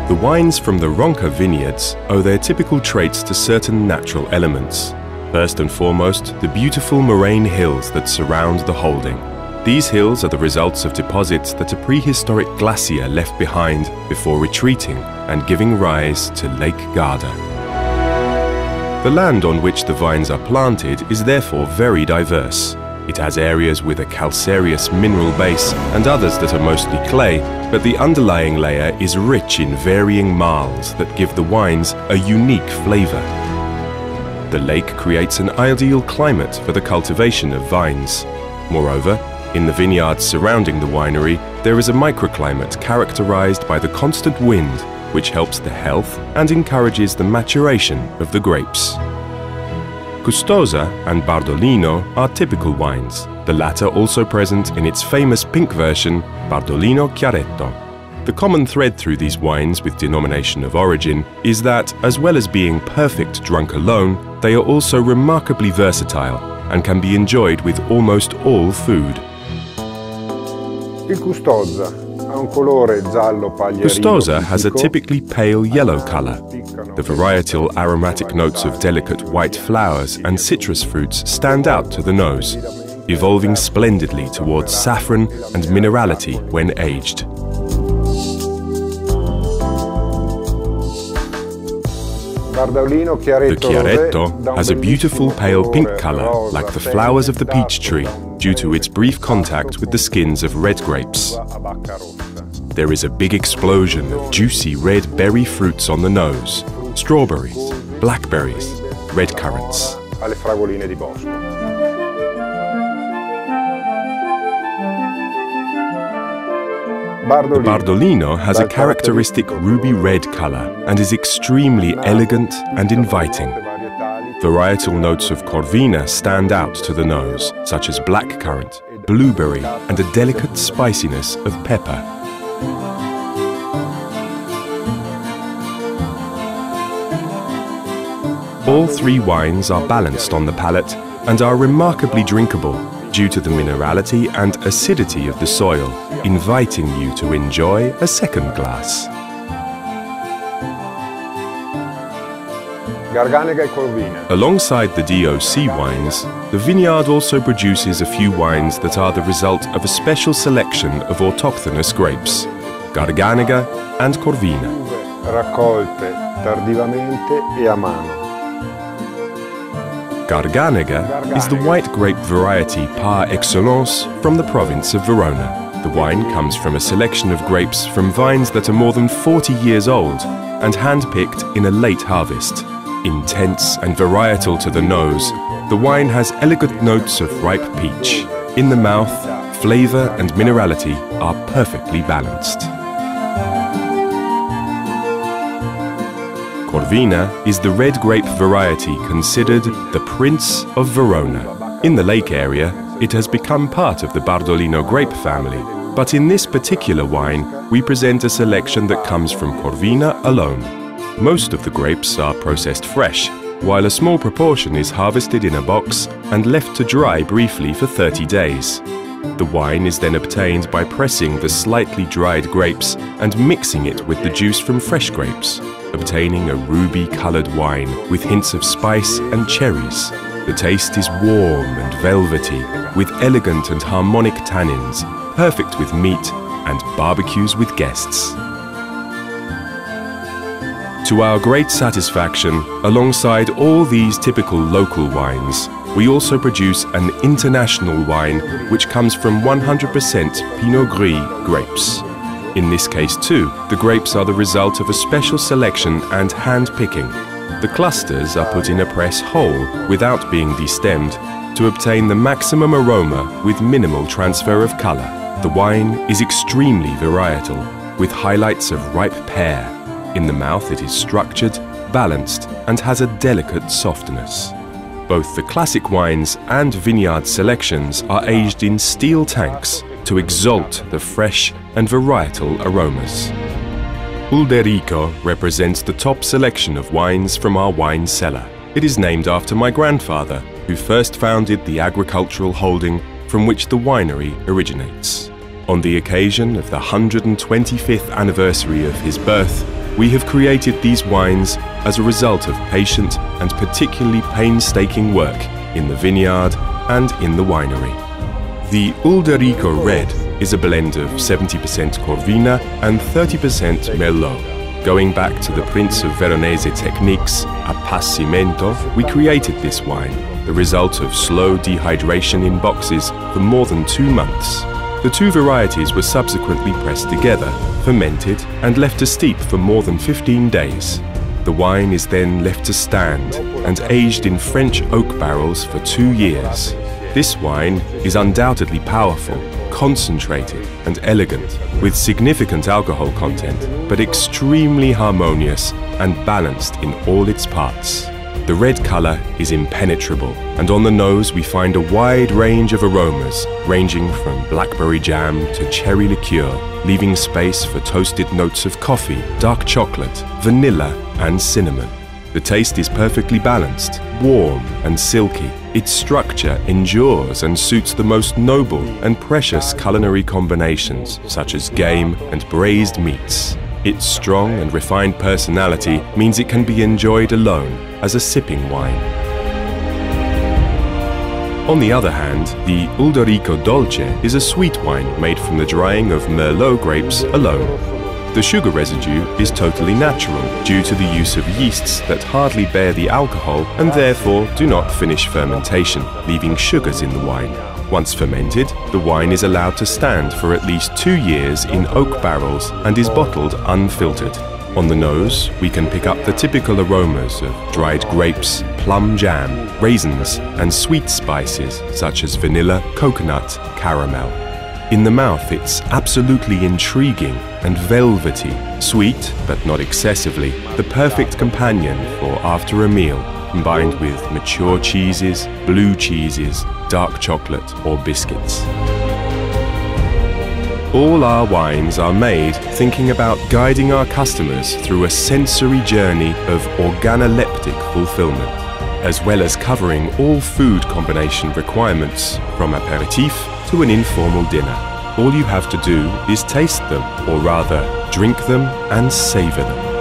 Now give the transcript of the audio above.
The wines from the Ronca vineyards owe their typical traits to certain natural elements. First and foremost, the beautiful moraine hills that surround the holding. These hills are the results of deposits that a prehistoric glacier left behind before retreating and giving rise to Lake Garda. The land on which the vines are planted is therefore very diverse. It has areas with a calcareous mineral base and others that are mostly clay, but the underlying layer is rich in varying marls that give the wines a unique flavor. The lake creates an ideal climate for the cultivation of vines. Moreover, in the vineyards surrounding the winery, there is a microclimate characterized by the constant wind, which helps the health and encourages the maturation of the grapes. Custosa and Bardolino are typical wines, the latter also present in its famous pink version, Bardolino Chiaretto. The common thread through these wines with denomination of origin is that, as well as being perfect drunk alone, they are also remarkably versatile and can be enjoyed with almost all food. Custosa has a typically pale yellow color. The varietal aromatic notes of delicate white flowers and citrus fruits stand out to the nose, evolving splendidly towards saffron and minerality when aged. The Chiaretto has a beautiful pale pink color like the flowers of the peach tree due to its brief contact with the skins of red grapes. There is a big explosion of juicy red berry fruits on the nose, strawberries, blackberries, red currants. The Bardolino has a characteristic ruby red color and is extremely elegant and inviting. Varietal notes of Corvina stand out to the nose, such as blackcurrant, blueberry, and a delicate spiciness of pepper. All three wines are balanced on the palate and are remarkably drinkable due to the minerality and acidity of the soil, inviting you to enjoy a second glass. Alongside the DOC wines, the vineyard also produces a few wines that are the result of a special selection of autochthonous grapes, Garganega and Corvina. Garganega is the white grape variety par excellence from the province of Verona. The wine comes from a selection of grapes from vines that are more than 40 years old and hand-picked in a late harvest. Intense and varietal to the nose, the wine has elegant notes of ripe peach. In the mouth, flavor and minerality are perfectly balanced. Corvina is the red grape variety considered the Prince of Verona. In the lake area, it has become part of the Bardolino grape family, but in this particular wine, we present a selection that comes from Corvina alone. Most of the grapes are processed fresh, while a small proportion is harvested in a box and left to dry briefly for 30 days. The wine is then obtained by pressing the slightly dried grapes and mixing it with the juice from fresh grapes, obtaining a ruby-colored wine with hints of spice and cherries. The taste is warm and velvety, with elegant and harmonic tannins, perfect with meat and barbecues with guests. To our great satisfaction, alongside all these typical local wines, we also produce an international wine which comes from 100% Pinot Grigio grapes. In this case too, the grapes are the result of a special selection and hand-picking. The clusters are put in a press whole without being destemmed to obtain the maximum aroma with minimal transfer of color. The wine is extremely varietal, with highlights of ripe pear. In the mouth it is structured, balanced, and has a delicate softness. Both the classic wines and vineyard selections are aged in steel tanks to exalt the fresh and varietal aromas. Ulderico represents the top selection of wines from our wine cellar. It is named after my grandfather, who first founded the agricultural holding from which the winery originates. On the occasion of the 125th anniversary of his birth, We have created these wines as a result of patient and particularly painstaking work in the vineyard and in the winery. The Ulderico Red is a blend of 70% Corvina and 30% Merlot. Going back to the Prince of Veronese techniques, appassimento, we created this wine, the result of slow dehydration in boxes for more than 2 months. The two varieties were subsequently pressed together, fermented, and left to steep for more than 15 days. The wine is then left to stand and aged in French oak barrels for 2 years. This wine is undoubtedly powerful, concentrated, and elegant, with significant alcohol content, but extremely harmonious and balanced in all its parts. The red color is impenetrable, and on the nose we find a wide range of aromas, ranging from blackberry jam to cherry liqueur, leaving space for toasted notes of coffee, dark chocolate, vanilla, and cinnamon. The taste is perfectly balanced, warm and silky. Its structure endures and suits the most noble and precious culinary combinations, such as game and braised meats. Its strong and refined personality means it can be enjoyed alone as a sipping wine. On the other hand, the Ulderico Dolce is a sweet wine made from the drying of Merlot grapes alone. The sugar residue is totally natural due to the use of yeasts that hardly bear the alcohol and therefore do not finish fermentation, leaving sugars in the wine. Once fermented, the wine is allowed to stand for at least 2 years in oak barrels and is bottled unfiltered. On the nose, we can pick up the typical aromas of dried grapes, plum jam, raisins, and sweet spices such as vanilla, coconut, caramel. In the mouth, it's absolutely intriguing and velvety, sweet but not excessively, the perfect companion for after a meal, combined with mature cheeses, blue cheeses, dark chocolate, or biscuits. All our wines are made thinking about guiding our customers through a sensory journey of organoleptic fulfillment, as well as covering all food combination requirements from aperitif to an informal dinner. All you have to do is taste them, or rather, drink them and savor them.